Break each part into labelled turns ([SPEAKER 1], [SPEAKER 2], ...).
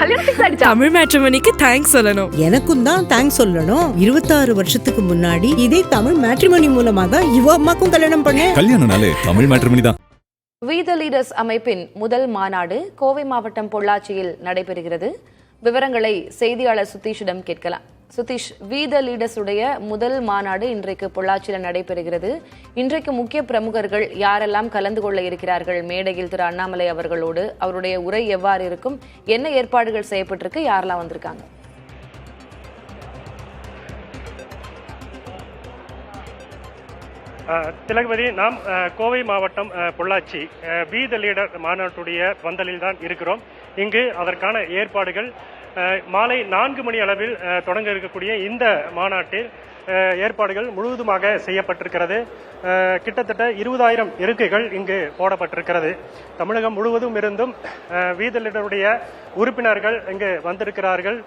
[SPEAKER 1] Tamil மேட்ரிமோனிக்கு thanks சொல்லணும்.
[SPEAKER 2] எனக்கும் தான் தேங்க்ஸ் சொல்லணும். 26 வருஷத்துக்கு முன்னாடி இதே தமிழ் மேட்ரிமோனி மூலமா தான் இவ அம்மாக்கும் கல்யாணம் பண்ணேன்.
[SPEAKER 3] கல்யாணம்னாலே தமிழ் மேட்ரிமோனி தான்.
[SPEAKER 4] வி த லீடர்ஸ் அமைப்பின் முதல் மாநாடு கோவை மாவட்டம் பொள்ளாச்சியில் நடைபெறுகிறது. விவரங்களை செய்தியாளர் சுதீஷிடம் கேட்கலாம். சுதீஷ், வி த லீடர்ஸ் உடைய முதல் மாநாடு இன்றைக்கு பொள்ளாச்சியில் நடைபெறுகிறது. இன்றைக்கு முக்கிய பிரமுகர்கள் யாரெல்லாம் கலந்து கொள்ள இருக்கிறார்கள்? மேடையில் திரு அண்ணாமலை அவர்களோடு அவருடைய உரை எவ்வாறு இருக்கும்? என்ன ஏற்பாடுகள் செய்யப்பட்டிருக்கு? யாரெல்லாம் வந்திருக்காங்க?
[SPEAKER 5] திலகவதி, நாம் கோவை மாவட்டம் பொள்ளாச்சி வி த லீடர் மாநாட்டுடைய பந்தலில் தான் இருக்கிறோம். இங்கு அதற்கான ஏற்பாடுகள் மாலை 4 மணி அளவில் தொடங்க இருக்கக்கூடிய இந்த மாநாட்டில் ஏற்பாடுகள் முழுவதுமாக செய்யப்பட்டிருக்கிறது. கிட்டத்தட்ட 20,000 இருக்கைகள் இங்கு போடப்பட்டிருக்கிறது. தமிழகம் முழுவதும் இருந்தும் வி த லீடருடைய உறுப்பினர்கள் இங்கு வந்திருக்கிறார்கள்.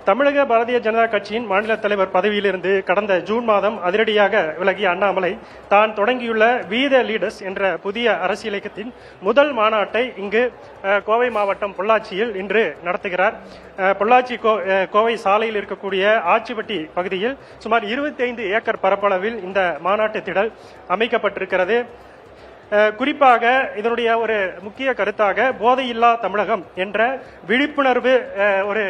[SPEAKER 5] தமிழக பாரதிய ஜனதா கட்சியின் மாநில தலைவர் பதவியிலிருந்து கடந்த ஜூன் மாதம் அதிரடியாக விலகிய அண்ணாமலை தான் தொடங்கியுள்ள வி த லீடர்ஸ் என்ற புதிய அரசியல் இயக்கத்தின் முதல் மாநாட்டை இங்கு கோவை மாவட்டம் பொள்ளாச்சியில் இன்று நடத்துகிறார். பொள்ளாச்சி கோவை சாலையில் இருக்கக்கூடிய ஆச்சிப்பட்டி பகுதியில் சுமார் 25 ஏக்கர் பரப்பளவில் இந்த மாநாட்டு திடல் அமைக்கப்பட்டிருக்கிறது. குறிப்பாக இதனுடைய ஒரு முக்கிய கருத்தாக போதையில்லா தமிழகம் என்ற விழிப்புணர்வு ஒரு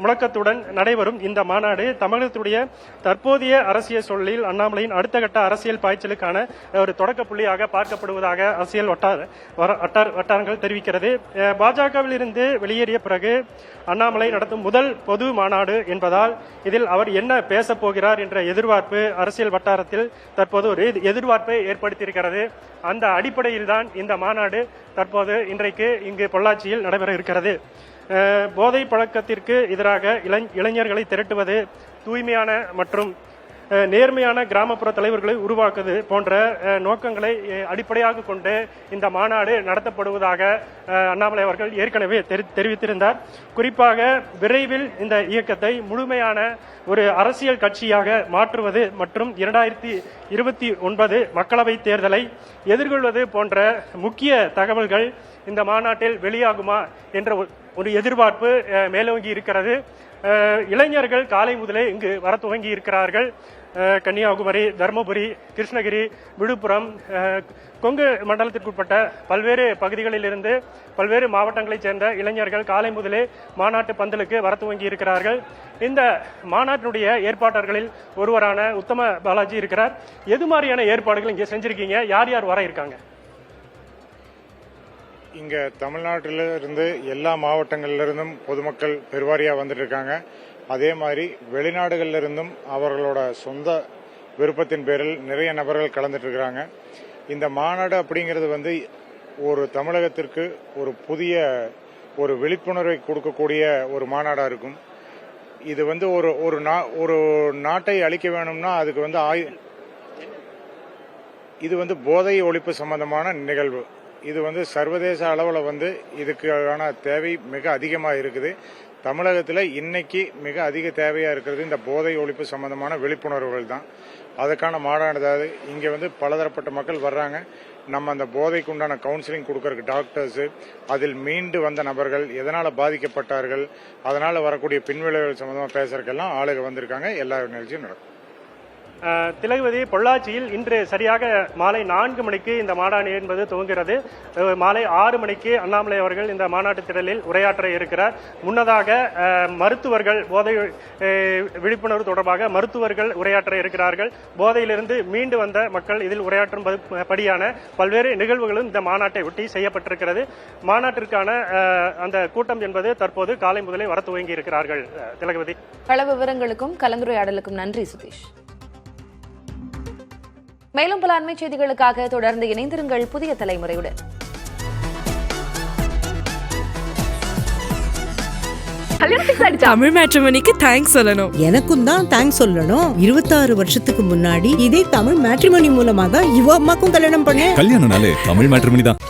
[SPEAKER 5] முழக்கத்துடன் நடைபெறும் இந்த மாநாடு தமிழகத்துடைய தற்போதைய அரசியல் சூழலில் அண்ணாமலையின் அடுத்த கட்ட அரசியல் பாய்ச்சலுக்கான ஒரு தொடக்க புள்ளியாக பார்க்கப்படுவதாக அரசியல் வட்டாரங்கள் தெரிவிக்கிறது. பாஜகவில் இருந்து வெளியேறிய பிறகு அண்ணாமலை நடத்தும் முதல் பொது மாநாடு என்பதால் இதில் அவர் என்ன பேசப் போகிறார் என்ற எதிர்பார்ப்பு அரசியல் வட்டாரத்தில் தற்போது ஒரு எதிர்பார்ப்பை ஏற்படுத்தியிருக்கிறது. அந்த அடிப்படையில் தான் இந்த மாநாடு தற்போது இன்றைக்கு இங்கு பொள்ளாச்சியில் நடைபெற இருக்கிறது. போதை பழக்கத்திற்கு எதிராக இளைஞர்களை திரட்டுவது, தூய்மையான மற்றும் நேர்மையான கிராமப்புற தலைவர்களை உருவாக்குவது போன்ற நோக்கங்களை அடிப்படையாக கொண்டு இந்த மாநாடு நடத்தப்படுவதாக அண்ணாமலை அவர்கள் ஏற்கனவே தெரிவித்திருந்தார். குறிப்பாக விரைவில் இந்த இயக்கத்தை முழுமையான ஒரு அரசியல் கட்சியாக மாற்றுவது மற்றும் 2029 மக்களவை தேர்தலை எதிர்கொள்வது போன்ற முக்கிய தகவல்கள் இந்த மாநாட்டில் வெளியாகுமா என்ற ஒரு எதிர்பார்ப்பு மேலோங்கி இருக்கிறது. இளைஞர்கள் காலை முதலே இங்கு வர துவங்கி இருக்கிறார்கள். கன்னியாகுமரி, தருமபுரி, கிருஷ்ணகிரி, விழுப்புரம், கொங்கு மண்டலத்திற்குட்பட்ட பல்வேறு பகுதிகளில் இருந்து பல்வேறு மாவட்டங்களைச் சேர்ந்த இளைஞர்கள் காலை முதலே மாநாட்டு பந்தலுக்கு வர துவங்கி இருக்கிறார்கள். இந்த மாநாட்டினுடைய ஏற்பாட்டாளர்களில் ஒருவரான உத்தம பாலாஜி இருக்கிறார். எது மாதிரியான ஏற்பாடுகள் இங்கே செஞ்சிருக்கீங்க? யார் யார் வர இருக்காங்க?
[SPEAKER 6] இங்க தமிழ்நாட்டில இருந்து எல்லா மாவட்டங்கள்ல இருந்தும் பொதுமக்கள் பெருவாரியா வந்துட்டு இருக்காங்க. அதே மாதிரி வெளிநாடுகள்ல இருந்தும் அவர்களோட சொந்த விருப்பத்தின் பேரில் நிறைய நபர்கள் கலந்துட்டு இருக்கிறாங்க. இந்த மாநாடு அப்படிங்கிறது வந்து ஒரு தமிழகத்திற்கு ஒரு புதிய ஒரு விழிப்புணர்வை கொடுக்கக்கூடிய ஒரு மாநாடா இருக்கும். இது வந்து ஒரு நாட்டை அழிக்க வேணும்னா அதுக்கு வந்து இது வந்து போதை ஒழிப்பு சம்பந்தமான நிகழ்வு. இது வந்து சர்வதேச அளவில் வந்து இதுக்கான தேவை மிக அதிகமாக இருக்குது. தமிழகத்தில் இன்னைக்கு மிக அதிக தேவையாக இருக்கிறது இந்த போதை ஒழிப்பு சம்பந்தமான விழிப்புணர்வுகள் தான். அதுக்கான மாநாடு இங்கே வந்து பலதரப்பட்ட மக்கள் வர்றாங்க. நம்ம அந்த போதைக்கு உண்டான கவுன்சிலிங் கொடுக்கறதுக்கு டாக்டர்ஸ், அதில் மீண்டு வந்த நபர்கள், எதனால் பாதிக்கப்பட்டார்கள், அதனால் வரக்கூடிய பின்விளைவுகள் சம்பந்தமாக பேசுறதுக்கெல்லாம் ஆளுங்க வந்திருக்காங்க. எல்லா நிகழ்ச்சியும் நடக்கும்.
[SPEAKER 5] திலகவதி, பொள்ளாச்சியில் இன்று சரியாக மாலை 4 மணிக்கு இந்த மாநாடு என்பது துவங்குகிறது. மாலை 6 மணிக்கு அண்ணாமலை அவர்கள் இந்த மாநாட்டு திடலில் உரையாற்ற இருக்கிறார். முன்னதாக மருத்துவர்கள், போதை விழிப்புணர்வு தொடர்பாக மருத்துவர்கள் உரையாற்ற இருக்கிறார்கள். போதையிலிருந்து மீண்டு வந்த மக்கள் இதில் உரையாற்றும் படியான பல்வேறு நிகழ்வுகளும் இந்த மாநாட்டை ஒட்டி செய்யப்பட்டிருக்கிறது. மாநாட்டிற்கான அந்த கூட்டம் என்பது தற்போது காலை முதலே வர துவங்கி இருக்கிறார்கள். திலகவதி,
[SPEAKER 4] கள விவரங்களுக்கும் கலந்துரையாடலுக்கும் நன்றி சுதீஷ். மேலும் பல அண்மை செய்திகளுக்காக தொடர்ந்து இணைந்திருங்கள் புதிய தலைமுறையுடன்.
[SPEAKER 1] தமிழ் மேட்ரிமோனிக்கு தேங்க்ஸ் சொல்லணும்.
[SPEAKER 2] எனக்கும் தான் தேங்க்ஸ் சொல்லணும். 26 வருஷத்துக்கு முன்னாடி இதே தமிழ் மேட்ரிமோனி மூலமா தான் இவ அம்மாக்கும் கல்யாணம் பண்ணேன்.
[SPEAKER 3] கல்யாணம்னாலே தமிழ் மேட்ரிமோனி தான்.